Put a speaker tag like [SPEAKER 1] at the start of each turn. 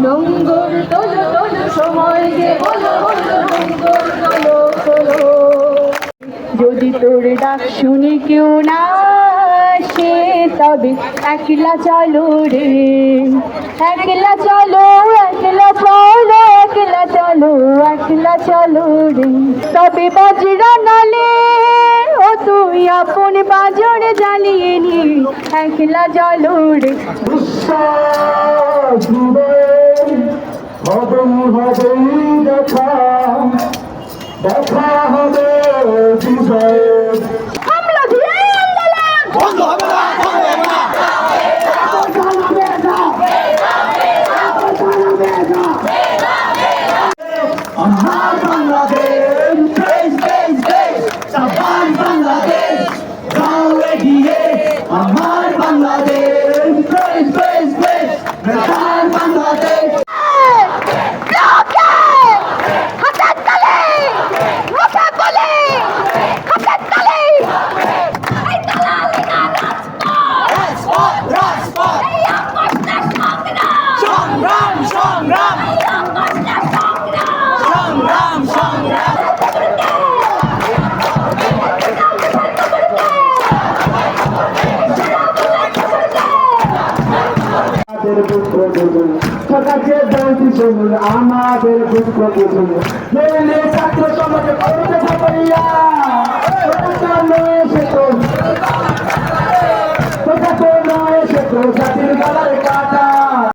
[SPEAKER 1] নোঙ্গর তোলো তোলো সময় যে বলো বলো নোঙ্গর তোলো তোলো। যদি তোর ডাক শুনে কেউ না আসে তবে একলা চলো রে, একলা চলো, একলা চলো, একলা চলো, একলা চলো রে। তবে বজরা নালে ও তুই আপন বাজর জ্বালিয়ে নি, একলা চলো রে।
[SPEAKER 2] হবে হবে দেখা, দেখা হবে
[SPEAKER 1] হামলা দিয়ে আন্দোলন
[SPEAKER 2] বন্ধ হবে না, আমার বাংলাদেশ, দেশ দেশ দেশ, সাবান বাংলাদেশ, গাঁও এগিয়ে আমার বাংলাদেশ, দেশ দেশ দেশ, বেকার বাংলাদেশ। সরকারকে বলছি শুনুন, আমাদের দুঃখ বুঝুন, নইলে ছাত্র সমাজে করবে ঝাঁপাইয়া, সে তো